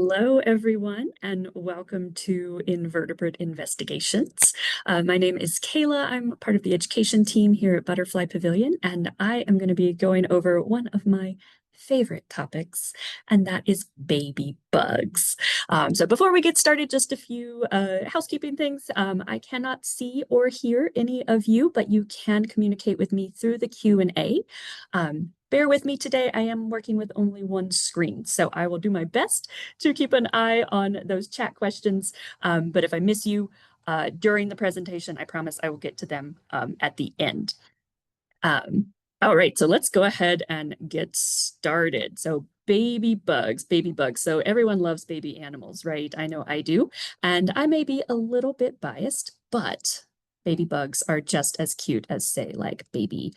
Hello, everyone, and welcome to Invertebrate Investigations. My name is Kayla. I'm part of the education team here at Butterfly Pavilion, and I am going to be going over one of my favorite topics, and that is baby bugs. So before we get started, just a few housekeeping things. I cannot see or hear any of you, but you can communicate with me through the Q&A. Bear with me today. I am working with only one screen, so I will do my best to keep an eye on those chat questions. But if I miss you during the presentation, I promise I will get to them at the end. All right, so let's go ahead and get started. So baby bugs. So everyone loves baby animals, right? I know I do. And I may be a little bit biased, but baby bugs are just as cute as, say, like baby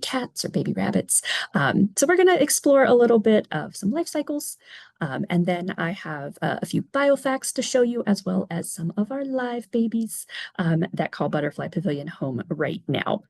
cats or baby rabbits. So we're going to explore a little bit of some life cycles. And then I have a few biofacts to show you, as well as some of our live babies that call Butterfly Pavilion home right now.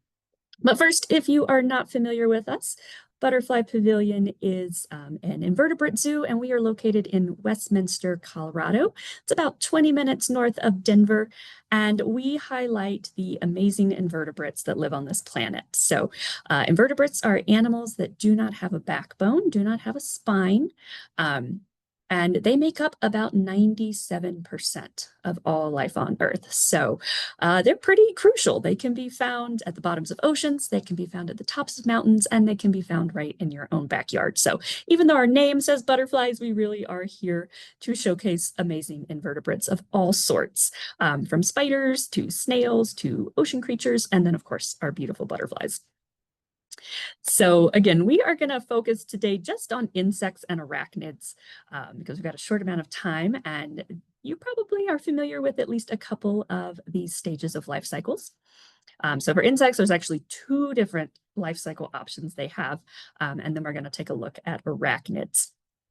But first, if you are not familiar with us, Butterfly Pavilion is an invertebrate zoo, and we are located in Westminster, Colorado. It's about 20 minutes north of Denver, and we highlight the amazing invertebrates that live on this planet. So invertebrates are animals that do not have a backbone, do not have a spine, and they make up about 97% of all life on Earth. So they're pretty crucial. They can be found at the bottoms of oceans, they can be found at the tops of mountains, and they can be found right in your own backyard. So even though our name says butterflies, we really are here to showcase amazing invertebrates of all sorts, from spiders to snails to ocean creatures, and then of course our beautiful butterflies. So again, we are going to focus today just on insects and arachnids because we've got a short amount of time, and you probably are familiar with at least a couple of these stages of life cycles. So for insects, there's actually two different life cycle options they have, and then we're going to take a look at arachnids.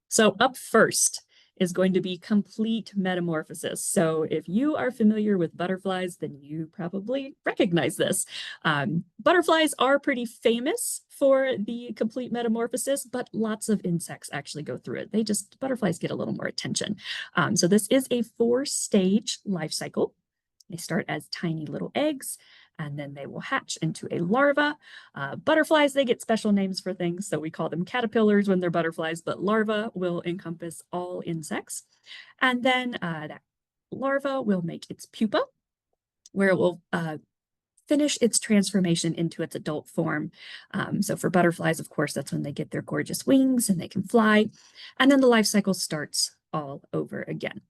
So up first is going to be complete metamorphosis. So if you are familiar with butterflies, then you probably recognize this. Butterflies are pretty famous for the complete metamorphosis, but lots of insects actually go through it. Butterflies get a little more attention. So this is a 4-stage life cycle. They start as tiny little eggs, and then they will hatch into a larva. Butterflies, they get special names for things, so we call them caterpillars when they're butterflies, but larva will encompass all insects. And then that larva will make its pupa, where it will finish its transformation into its adult form. So for butterflies, of course, that's when they get their gorgeous wings and they can fly. And then the life cycle starts all over again.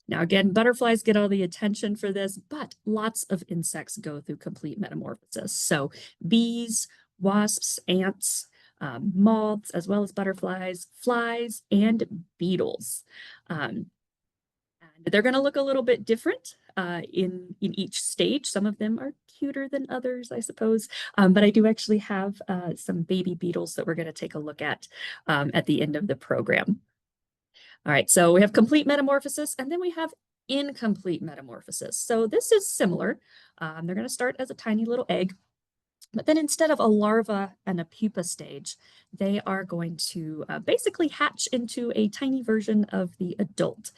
Now, again, butterflies get all the attention for this, but lots of insects go through complete metamorphosis. So bees, wasps, ants, moths, as well as butterflies, flies, and beetles. And they're going to look a little bit different in each stage. Some of them are cuter than others, I suppose. But I do actually have some baby beetles that we're going to take a look at the end of the program. All right, so we have complete metamorphosis, and then we have incomplete metamorphosis. So this is similar. They're going to start as a tiny little egg, but then instead of a larva and a pupa stage, they are going to basically hatch into a tiny version of the adult.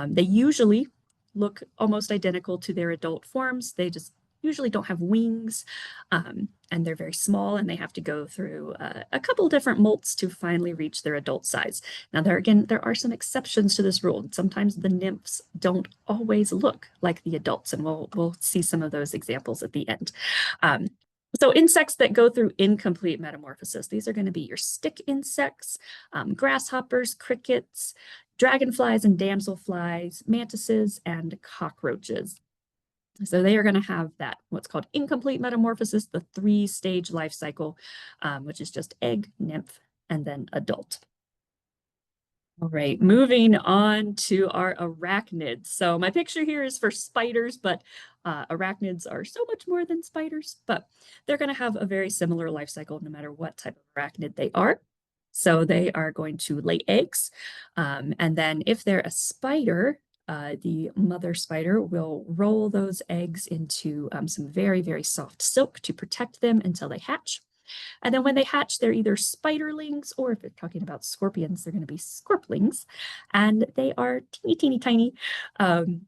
They usually look almost identical to their adult forms. They just usually don't have wings, and they're very small, and they have to go through a couple different molts to finally reach their adult size. Now, there are some exceptions to this rule. Sometimes the nymphs don't always look like the adults, and we'll see some of those examples at the end. So insects that go through incomplete metamorphosis, these are going to be your stick insects, grasshoppers, crickets, dragonflies and damselflies, mantises, and cockroaches. So they are going to have that, what's called incomplete metamorphosis, the 3-stage life cycle, which is just egg, nymph, and then adult. All right, moving on to our arachnids. So my picture here is for spiders, but arachnids are so much more than spiders, but they're going to have a very similar life cycle no matter what type of arachnid they are. So they are going to lay eggs, and then if they're a spider, the mother spider will roll those eggs into some very, very soft silk to protect them until they hatch. And then when they hatch, they're either spiderlings, or if you're talking about scorpions, they're going to be scorplings. And they are teeny, teeny, tiny. Um,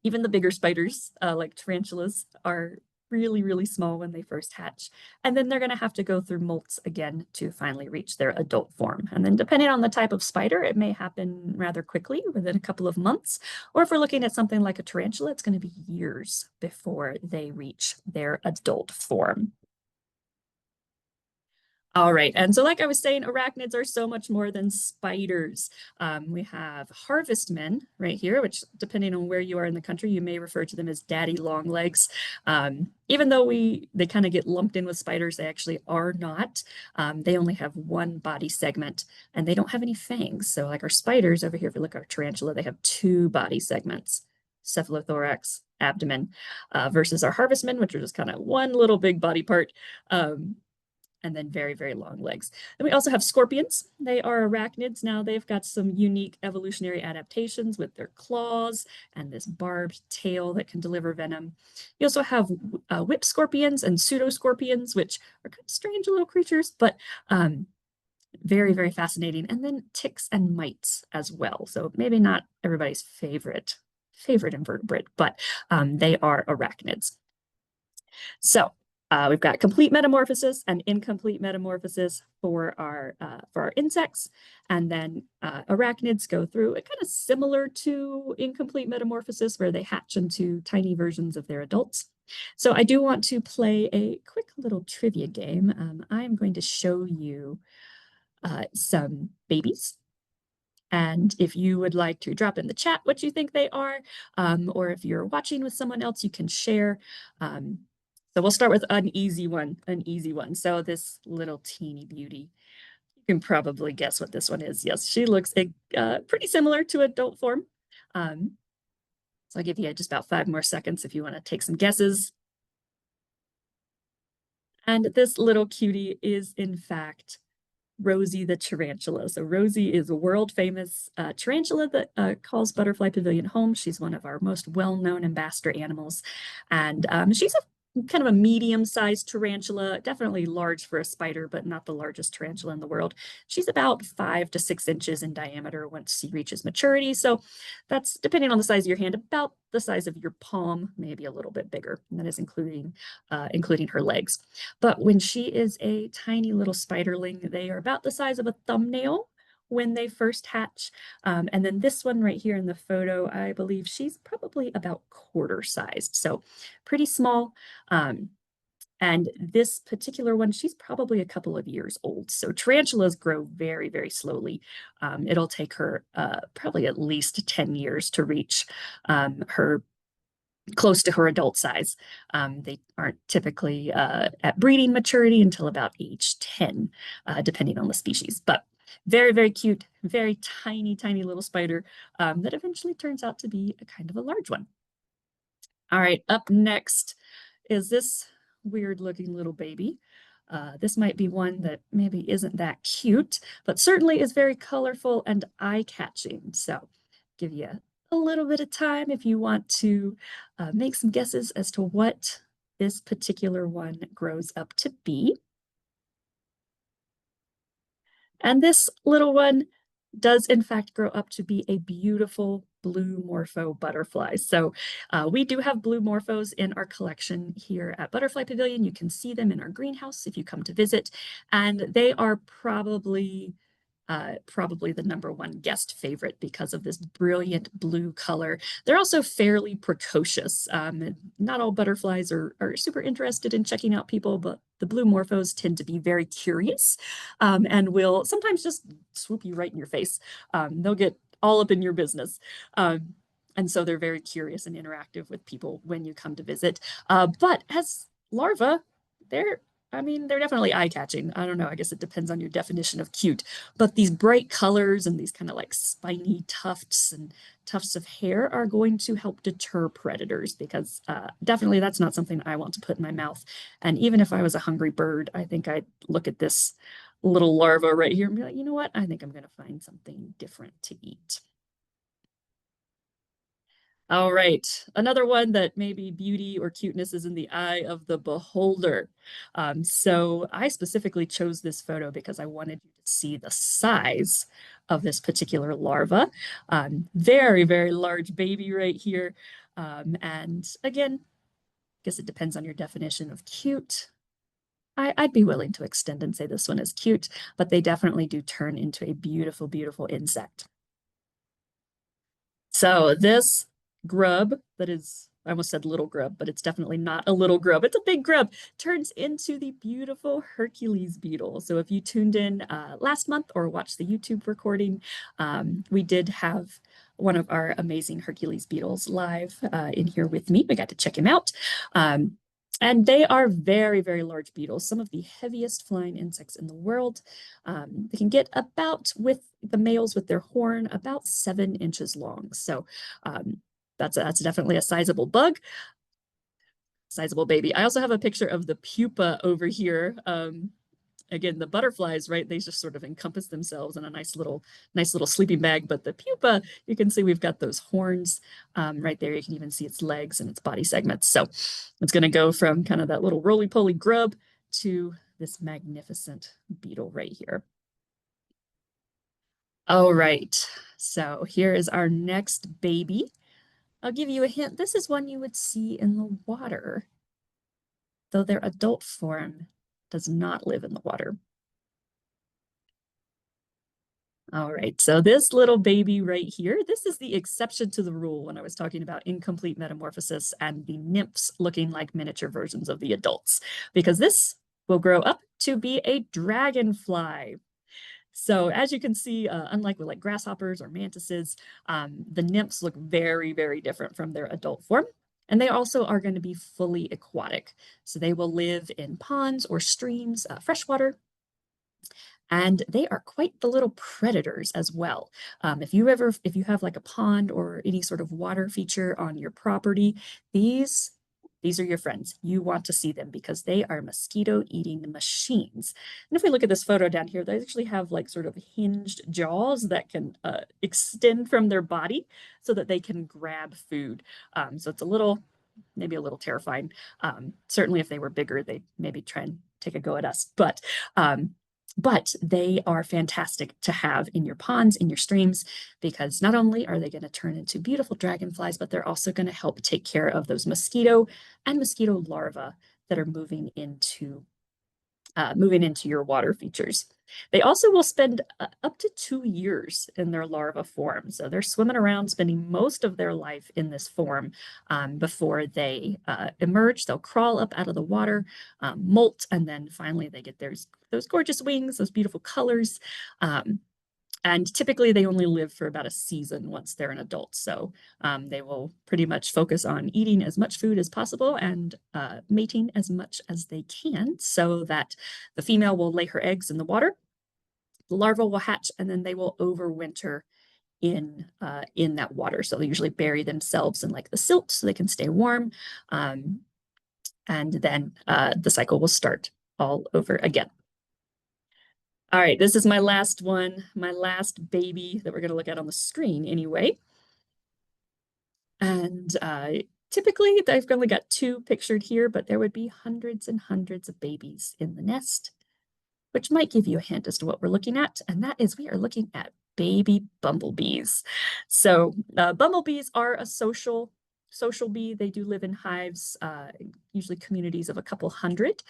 Even the bigger spiders, like tarantulas, are really, really small when they first hatch. And then they're going to have to go through molts again to finally reach their adult form. And then depending on the type of spider, it may happen rather quickly, within a couple of months. Or if we're looking at something like a tarantula, it's going to be years before they reach their adult form. All right, and so like I was saying, arachnids are so much more than spiders. We have harvestmen right here, which depending on where you are in the country, you may refer to them as daddy long legs. Even though they kind of get lumped in with spiders, they actually are not. They only have one body segment and they don't have any fangs. So like our spiders over here, if you look at our tarantula, they have two body segments, cephalothorax, abdomen, versus our harvestmen, which are just kind of one little big body part. And then very, very long legs. Then we also have scorpions. They are arachnids. Now they've got some unique evolutionary adaptations with their claws and this barbed tail that can deliver venom. You also have whip scorpions and pseudoscorpions, which are kind of strange little creatures, but very, very fascinating. And then ticks and mites as well. So maybe not everybody's favorite invertebrate, but they are arachnids. So we've got complete metamorphosis and incomplete metamorphosis for our insects, and then arachnids go through a kind of similar to incomplete metamorphosis, where they hatch into tiny versions of their adults. So I do want to play a quick little trivia game. I'm going to show you some babies. And if you would like to drop in the chat what you think they are, or if you're watching with someone else, you can share. So we'll start with an easy one. So this little teeny beauty, you can probably guess what this one is. Yes, she looks pretty similar to adult form. So I'll give you just about 5 more seconds if you want to take some guesses. And this little cutie is, in fact, Rosie the tarantula. So Rosie is a world famous tarantula that calls Butterfly Pavilion home. She's one of our most well-known ambassador animals. And she's kind of a medium-sized tarantula, definitely large for a spider, but not the largest tarantula in the world. She's about 5 to 6 inches in diameter once she reaches maturity. So that's, depending on the size of your hand, about the size of your palm, maybe a little bit bigger. And that is including her legs. But when she is a tiny little spiderling, they are about the size of a thumbnail when they first hatch. And then this one right here in the photo, I believe she's probably about quarter sized. So pretty small. And this particular one, she's probably a couple of years old. So tarantulas grow very, very slowly. It'll take her probably at least 10 years to reach her close to her adult size. They aren't typically at breeding maturity until about age 10, depending on the species. But very, very cute, very tiny, tiny little spider that eventually turns out to be a kind of a large one. All right, up next is this weird looking little baby. This might be one that maybe isn't that cute, but certainly is very colorful and eye-catching. So give you a little bit of time if you want to make some guesses as to what this particular one grows up to be. And this little one does in fact grow up to be a beautiful blue morpho butterfly. So we do have blue morphos in our collection here at Butterfly Pavilion. You can see them in our greenhouse if you come to visit, and they are probably the #1 guest favorite because of this brilliant blue color. They're also fairly precocious. Not all butterflies are super interested in checking out people, but the blue morphos tend to be very curious and will sometimes just swoop you right in your face. They'll get all up in your business. And so they're very curious and interactive with people when you come to visit. But as larvae, they're definitely eye-catching. I don't know, I guess it depends on your definition of cute. But these bright colors and these kind of like spiny tufts and tufts of hair are going to help deter predators, because definitely that's not something I want to put in my mouth. And even if I was a hungry bird, I think I'd look at this little larva right here and be like, you know what? I think I'm going to find something different to eat. All right, another one that maybe beauty or cuteness is in the eye of the beholder. So I specifically chose this photo because I wanted you to see the size of this particular larva. Very, very large baby right here. And again, I guess it depends on your definition of cute. I'd be willing to extend and say this one is cute, but they definitely do turn into a beautiful, beautiful insect. So this grub that is, I almost said little grub, but it's definitely not a little grub. It's a big grub, turns into the beautiful Hercules beetle. So if you tuned in last month or watched the YouTube recording, we did have one of our amazing Hercules beetles live in here with me. We got to check him out. And they are very, very large beetles, some of the heaviest flying insects in the world. They can get about, with the males with their horn, about 7 inches long. So that's definitely a sizable bug, sizable baby. I also have a picture of the pupa over here. Again, the butterflies, right? They just sort of encompass themselves in a nice little sleeping bag. But the pupa, you can see we've got those horns right there. You can even see its legs and its body segments. So it's going to go from kind of that little roly-poly grub to this magnificent beetle right here. All right, so here is our next baby. I'll give you a hint. This is one you would see in the water, though their adult form does not live in the water. All right, so this little baby right here, this is the exception to the rule when I was talking about incomplete metamorphosis and the nymphs looking like miniature versions of the adults, because this will grow up to be a dragonfly. So as you can see, unlike with like grasshoppers or mantises, the nymphs look very, very different from their adult form. And they also are going to be fully aquatic. So they will live in ponds or streams, freshwater, and they are quite the little predators as well. If you have like a pond or any sort of water feature on your property, these are your friends. You want to see them because they are mosquito eating machines. And if we look at this photo down here, they actually have like sort of hinged jaws that can extend from their body so that they can grab food. So it's maybe a little terrifying. Certainly if they were bigger, they'd maybe try and take a go at us. But they are fantastic to have in your ponds, in your streams, because not only are they going to turn into beautiful dragonflies, but they're also going to help take care of those mosquito and mosquito larvae that are moving into your water features. They also will spend up to 2 years in their larva form. So they're swimming around, spending most of their life in this form before they emerge. They'll crawl up out of the water, molt, and then finally they get those gorgeous wings, those beautiful colors. And typically they only live for about a season once they're an adult. So they will pretty much focus on eating as much food as possible and mating as much as they can so that the female will lay her eggs in the water, the larva will hatch, and then they will overwinter in that water. So they usually bury themselves in like the silt so they can stay warm. And then the cycle will start all over again. All right, this is my last one, my last baby that we're going to look at on the screen anyway. And typically, I've only got 2 pictured here, but there would be hundreds and hundreds of babies in the nest, which might give you a hint as to what we're looking at. And that is we are looking at baby bumblebees. So bumblebees are a social bee. They do live in hives, usually communities of a couple hundred.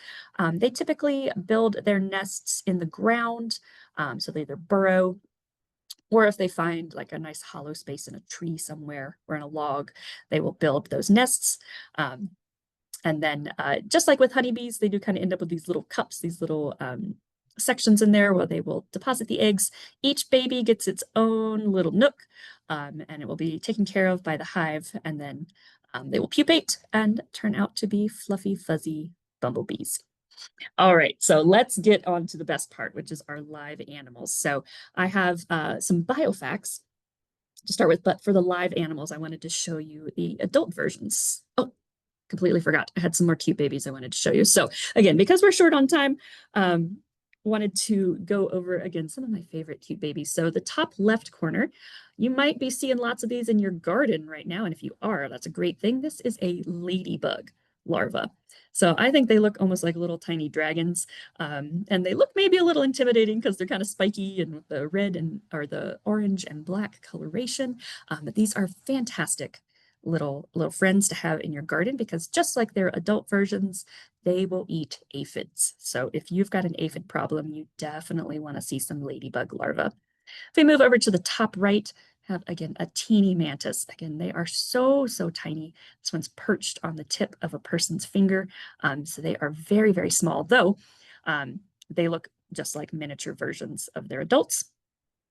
They typically build their nests in the ground. So they either burrow, or if they find like a nice hollow space in a tree somewhere or in a log, they will build those nests. And then just like with honeybees, they do kind of end up with these little cups, these little sections in there where they will deposit the eggs. Each baby gets its own little nook, and it will be taken care of by the hive, and then they will pupate and turn out to be fluffy, fuzzy bumblebees. All right, so let's get on to the best part, which is our live animals. So I have some biofacts to start with, but for the live animals, I wanted to show you the adult versions. Oh, completely forgot. I had some more cute babies I wanted to show you. So again, because we're short on time, wanted to go over again some of my favorite cute babies. So the top left corner, you might be seeing lots of these in your garden right now. And if you are, that's a great thing. This is a ladybug larva. So I think they look almost like little tiny dragons. And they look maybe a little intimidating because they're kind of spiky and with the red and or the orange and black coloration. But these are fantastic little friends to have in your garden because just like their adult versions, they will eat aphids. So if you've got an aphid problem, you definitely want to see some ladybug larvae. If we move over to the top right, have again a teeny mantis. Again, they are so tiny. This one's perched on the tip of a person's finger. So they are very small, though they look just like miniature versions of their adults.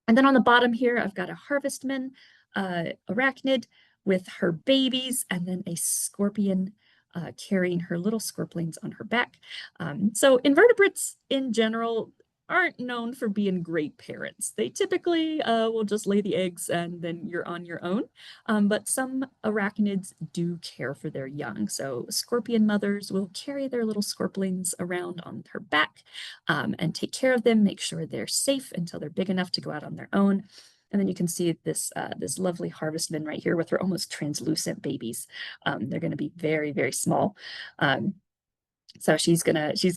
And then on the bottom here, I've got a harvestman arachnid with her babies, and then a scorpion carrying her little scorpions on her back. So invertebrates in general aren't known for being great parents. They typically will just lay the eggs and then you're on your own. But some arachnids do care for their young. So scorpion mothers will carry their little scorpions around on her back and take care of them, make sure they're safe until they're big enough to go out on their own. And then you can see this lovely harvestman right here with her almost translucent babies. They're going to be very small. So she's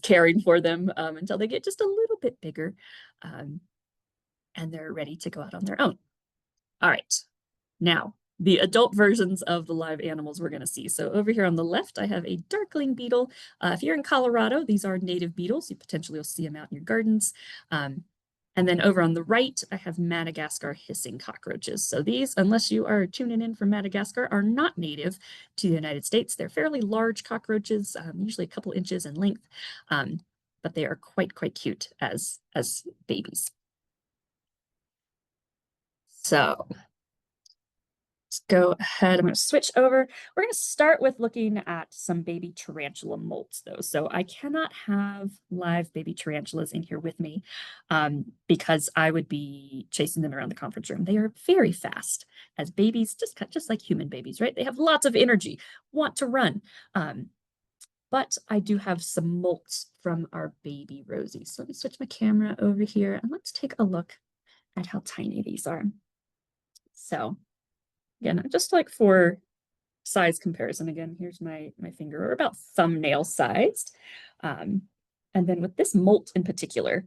caring for them until they get just a little bit bigger, and they're ready to go out on their own. All right, now the adult versions of the live animals we're going to see. So over here on the left, I have a darkling beetle. If you're in Colorado, these are native beetles. You potentially will see them out in your gardens. And then over on the right, I have Madagascar hissing cockroaches. So these, unless you are tuning in from Madagascar, are not native to the United States. They're fairly large cockroaches, usually a couple inches in length, but they are quite cute as babies. So let's go ahead. I'm going to switch over. We're going to start with looking at some baby tarantula molts, though. So I cannot have live baby tarantulas in here with me because I would be chasing them around the conference room. They are very fast as babies, just like human babies, right? They have lots of energy, want to run. But I do have some molts from our baby rosies. So let me switch my camera over here and let's take a look at how tiny these are. So again, just like for size comparison, again, here's my finger, or about thumbnail sized. And then with this molt in particular,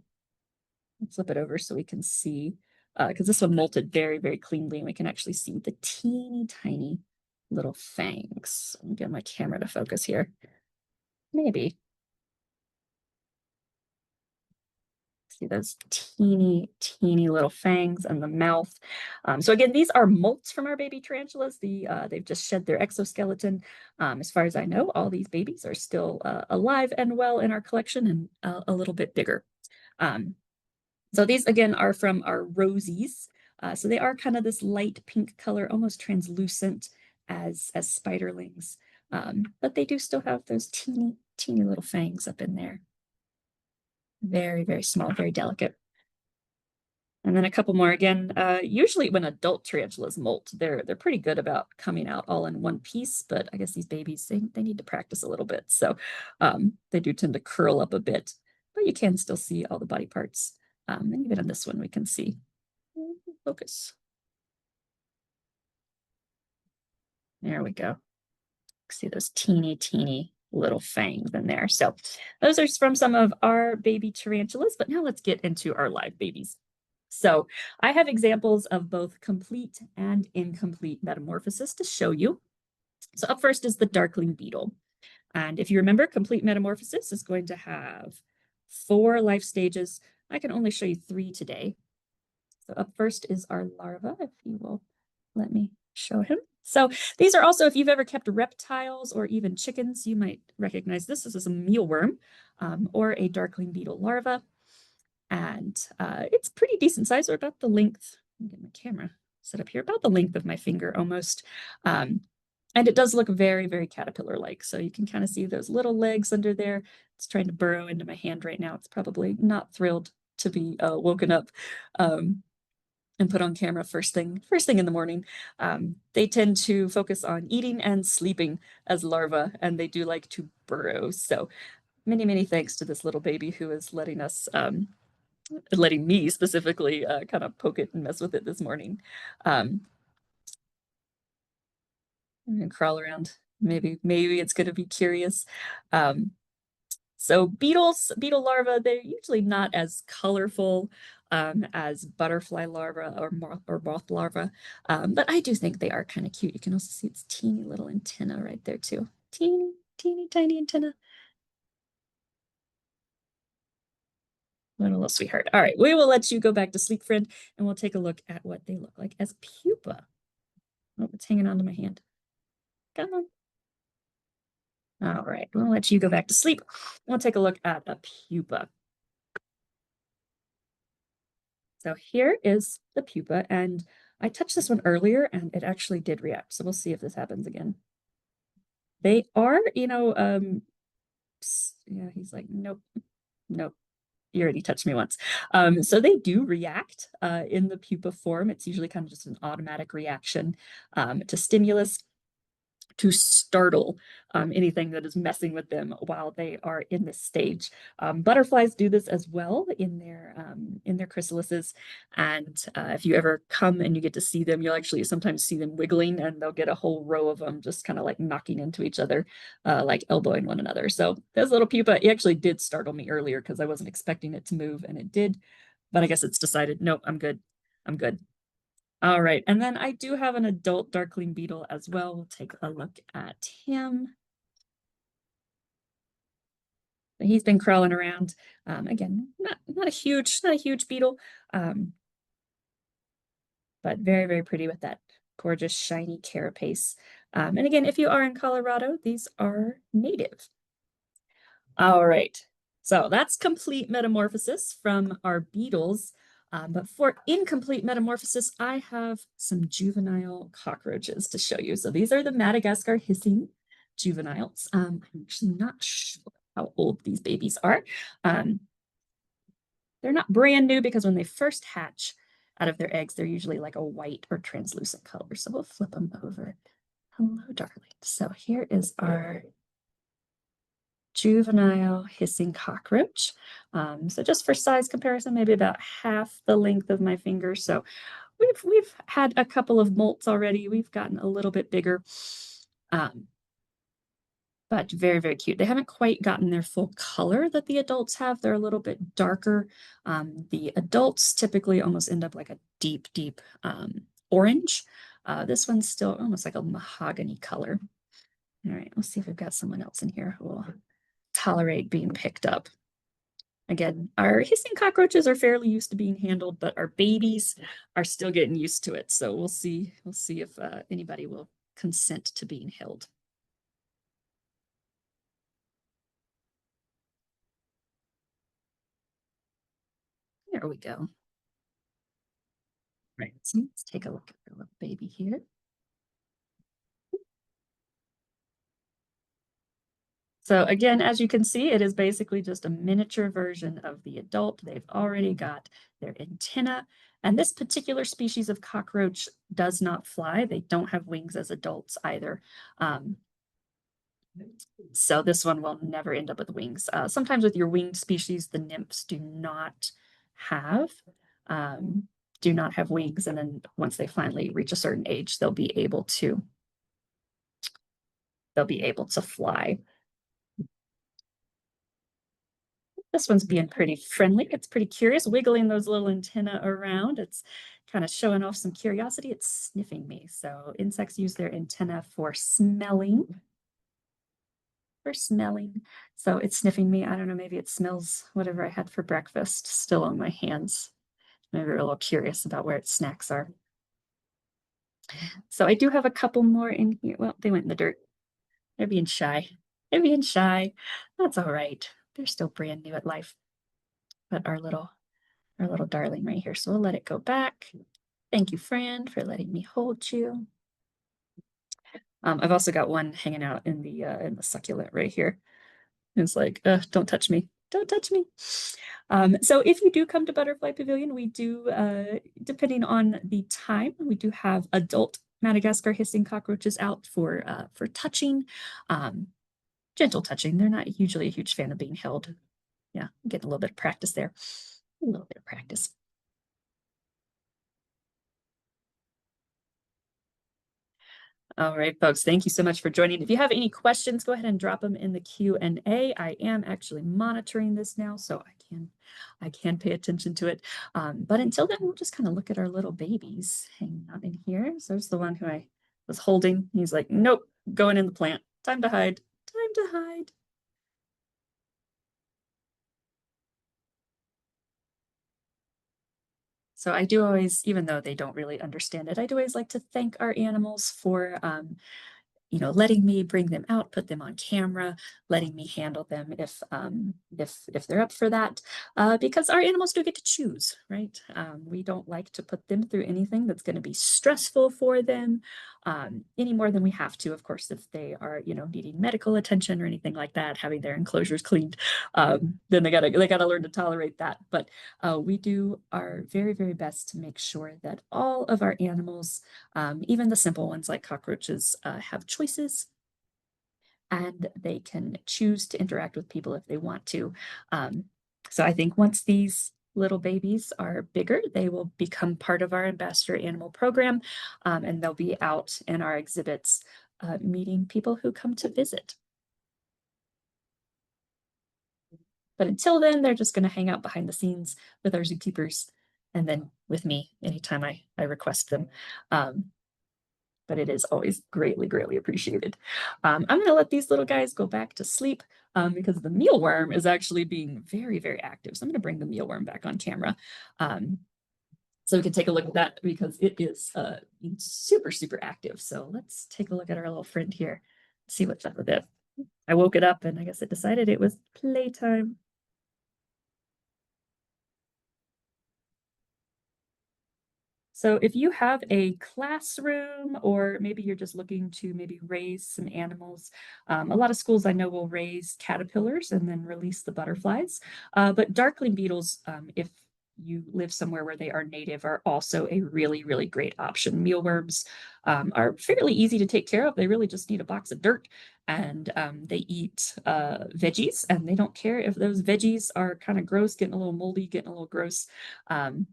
let's flip it over so we can see, because this one molted very cleanly, and we can actually see the teeny tiny little fangs. Let me get my camera to focus here. Maybe. See those teeny little fangs and the mouth. So again, these are molts from our baby tarantulas. They've just shed their exoskeleton. As far as I know, all these babies are still alive and well in our collection and a little bit bigger. So these again are from our rosies. So they are kind of this light pink color, almost translucent as spiderlings. But they do still have those teeny little fangs up in there. Very small, very delicate. And then a couple more again. Usually when adult tarantulas molt, they're pretty good about coming out all in one piece, but I guess these babies, they need to practice a little bit. So they do tend to curl up a bit, but you can still see all the body parts. And even on this one, we can see. Focus. There we go. See those teeny little fangs in there. So those are from some of our baby tarantulas, but now let's get into our live babies. So I have examples of both complete and incomplete metamorphosis to show you. So up first is the darkling beetle. And if you remember, complete metamorphosis is going to have 4 life stages. I can only show you 3 today. So up first is our larva, if you will let me show him. So these are also, if you've ever kept reptiles or even chickens, you might recognize this. This is a mealworm or a darkling beetle larva. And it's pretty decent size, or about the length. Let me get my camera set up here, about the length of my finger almost. And it does look very caterpillar-like. So you can kind of see those little legs under there. It's trying to burrow into my hand right now. It's probably not thrilled to be woken up and put on camera first thing in the morning. They tend to focus on eating and sleeping as larvae, and they do like to burrow. So many thanks to this little baby who is letting us letting me specifically kind of poke it and mess with it this morning. And crawl around. Maybe it's going to be curious. So beetle larvae, they're usually not as colorful as butterfly larvae or moth larvae, but I do think they are kind of cute. You can also see its teeny little antenna right there too. Teeny, teeny, tiny antenna. What a little sweetheart. All right, we will let you go back to sleep, friend, and we'll take a look at what they look like as pupa. Oh, it's hanging onto my hand. Come on. All right, we'll let you go back to sleep. We'll take a look at a pupa. So here is the pupa, and I touched this one earlier and it actually did react. So we'll see if this happens again. They are, yeah, he's like, nope, nope. You already touched me once. So they do react in the pupa form. It's usually kind of just an automatic reaction to stimulus, to startle anything that is messing with them while they are in this stage. Butterflies do this as well in their chrysalises, and if you ever come and you get to see them, you'll actually sometimes see them wiggling, and they'll get a whole row of them just kind of like knocking into each other, like elbowing one another. So this little pupa, it actually did startle me earlier because I wasn't expecting it to move, and it did, but I guess it's decided, nope, I'm good. I'm good. All right, and then I do have an adult darkling beetle as well. We'll take a look at him. He's been crawling around. Again, not a huge beetle, but very, very pretty with that gorgeous shiny carapace. And again, if you are in Colorado, these are native. All right, so that's complete metamorphosis from our beetles. But for incomplete metamorphosis, I have some juvenile cockroaches to show you. So these are the Madagascar hissing juveniles. I'm actually not sure how old these babies are. They're not brand new because when they first hatch out of their eggs, they're usually like a white or translucent color. So we'll flip them over. Hello, darling. So here is our juvenile hissing cockroach. So just for size comparison, maybe about half the length of my finger. So we've had a couple of molts already. We've gotten a little bit bigger, but very, very cute. They haven't quite gotten their full color that the adults have. They're a little bit darker. The adults typically almost end up like a deep, deep orange. This one's still almost like a mahogany color. All right, let's see if we've got someone else in here who will tolerate being picked up. Again, our hissing cockroaches are fairly used to being handled, but our babies are still getting used to it. So we'll see if anybody will consent to being held. There we go. Right, so let's take a look at the little baby here. So again, as you can see, it is basically just a miniature version of the adult. They've already got their antenna. And this particular species of cockroach does not fly. They don't have wings as adults either. So this one will never end up with wings. Sometimes with your winged species, the nymphs do not have wings. And then once they finally reach a certain age, they'll be able to fly. This one's being pretty friendly. It's pretty curious, wiggling those little antennae around. It's kind of showing off some curiosity. It's sniffing me. So insects use their antenna for smelling. So it's sniffing me. I don't know, maybe it smells whatever I had for breakfast still on my hands. Maybe we're a little curious about where its snacks are. So I do have a couple more in here. Well, they went in the dirt. They're being shy. That's all right. They're still brand new at life. But our little darling right here. So we'll let it go back. Thank you, friend, for letting me hold you. I've also got one hanging out in the succulent right here. It's like, don't touch me. Don't touch me. So if you do come to Butterfly Pavilion, we do, depending on the time, we do have adult Madagascar hissing cockroaches out for touching, gentle touching. They're not usually a huge fan of being held. Yeah, I'm getting a little bit of practice there. A little bit of practice. All right, folks, thank you so much for joining. If you have any questions, go ahead and drop them in the Q&A. I am actually monitoring this now, so I can pay attention to it. But until then, we'll just kind of look at our little babies hanging out in here. So there's the one who I was holding. He's like, nope, going in the plant. Time to hide. Time to hide. So I do always, even though they don't really understand it, I do always like to thank our animals for letting me bring them out, put them on camera, letting me handle them if they're up for that, because our animals do get to choose, right? We don't like to put them through anything that's going to be stressful for them, any more than we have to, of course, if they are, needing medical attention or anything like that, having their enclosures cleaned, then they gotta learn to tolerate that. But we do our very, very best to make sure that all of our animals, even the simple ones like cockroaches, have choices and they can choose to interact with people if they want to. Um, so I think once these little babies are bigger, they will become part of our ambassador animal program, and they'll be out in our exhibits, meeting people who come to visit. But until then, they're just going to hang out behind the scenes with our zookeepers and then with me anytime I request them. But it is always greatly, greatly appreciated. I'm going to let these little guys go back to sleep, because the mealworm is actually being very, very active. So I'm going to bring the mealworm back on camera, so we can take a look at that because it is super, super active. So let's take a look at our little friend here, see what's up with it. I woke it up and I guess it decided it was playtime. So if you have a classroom, or maybe you're just looking to maybe raise some animals, a lot of schools I know will raise caterpillars and then release the butterflies. But darkling beetles, if you live somewhere where they are native, are also a really, really great option. Mealworms are fairly easy to take care of. They really just need a box of dirt, and they eat veggies, and they don't care if those veggies are kind of gross, getting a little moldy, getting a little gross. Um,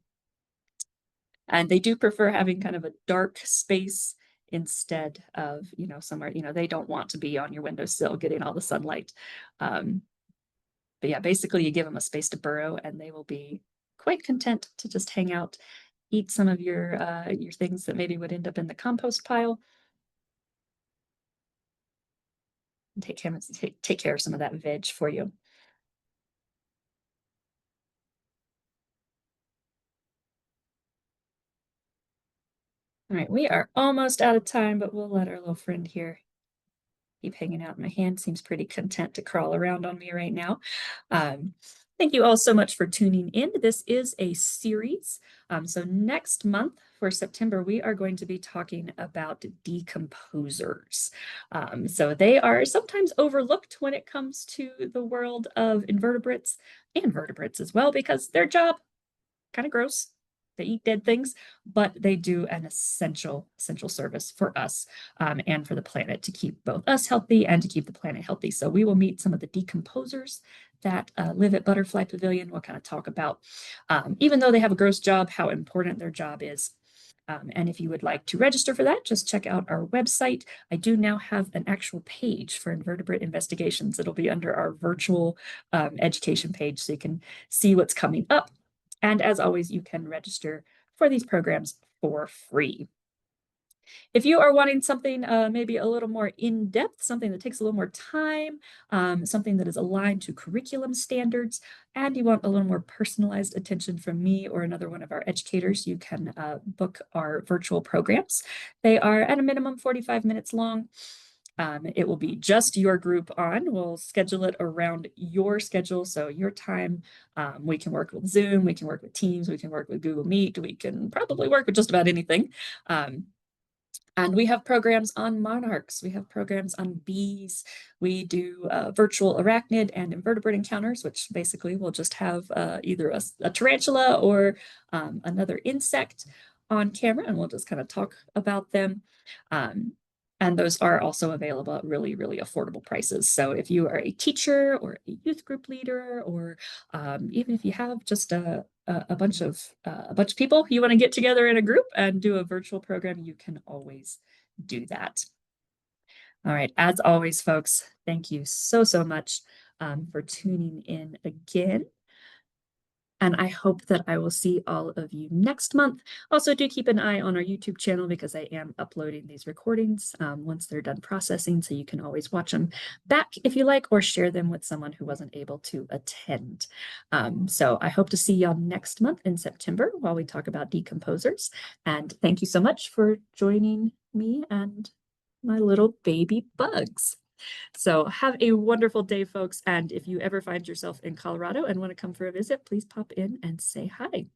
and they do prefer having kind of a dark space instead of, somewhere, they don't want to be on your windowsill getting all the sunlight. Um, but yeah, basically you give them a space to burrow and they will be quite content to just hang out, eat some of your things that maybe would end up in the compost pile, and take care of some of that veg for you. All right, we are almost out of time, but we'll let our little friend here keep hanging out in my hand. Seems pretty content to crawl around on me right now. Thank you all so much for tuning in. This is a series. So next month for September, we are going to be talking about decomposers. So they are sometimes overlooked when it comes to the world of invertebrates and vertebrates as well, because their job kind of gross. They eat dead things, but they do an essential service for us, and for the planet, to keep both us healthy and to keep the planet healthy. So we will meet some of the decomposers that live at Butterfly Pavilion. We'll kind of talk about, even though they have a gross job, how important their job is. And if you would like to register for that, just check out our website. I do now have an actual page for Invertebrate Investigations. It'll be under our virtual education page, so you can see what's coming up. And as always, you can register for these programs for free. If you are wanting something maybe a little more in-depth, something that takes a little more time, something that is aligned to curriculum standards, and you want a little more personalized attention from me or another one of our educators, you can book our virtual programs. They are at a minimum 45 minutes long. It will be just your group on. We'll schedule it around your schedule, so your time. We can work with Zoom, we can work with Teams, we can work with Google Meet, we can probably work with just about anything. And we have programs on monarchs, we have programs on bees, we do virtual arachnid and invertebrate encounters, which basically will just have either a tarantula or another insect on camera, and we'll just kind of talk about them. And those are also available at really, really affordable prices. So if you are a teacher or a youth group leader, or even if you have just a bunch of people you want to get together in a group and do a virtual program, you can always do that. All right, as always, folks, thank you so much for tuning in again. And I hope that I will see all of you next month. Also, do keep an eye on our YouTube channel because I am uploading these recordings once they're done processing, so you can always watch them back if you like, or share them with someone who wasn't able to attend. So I hope to see y'all next month in September while we talk about decomposers. And thank you so much for joining me and my little baby bugs. So have a wonderful day, folks. And if you ever find yourself in Colorado and want to come for a visit, please pop in and say hi.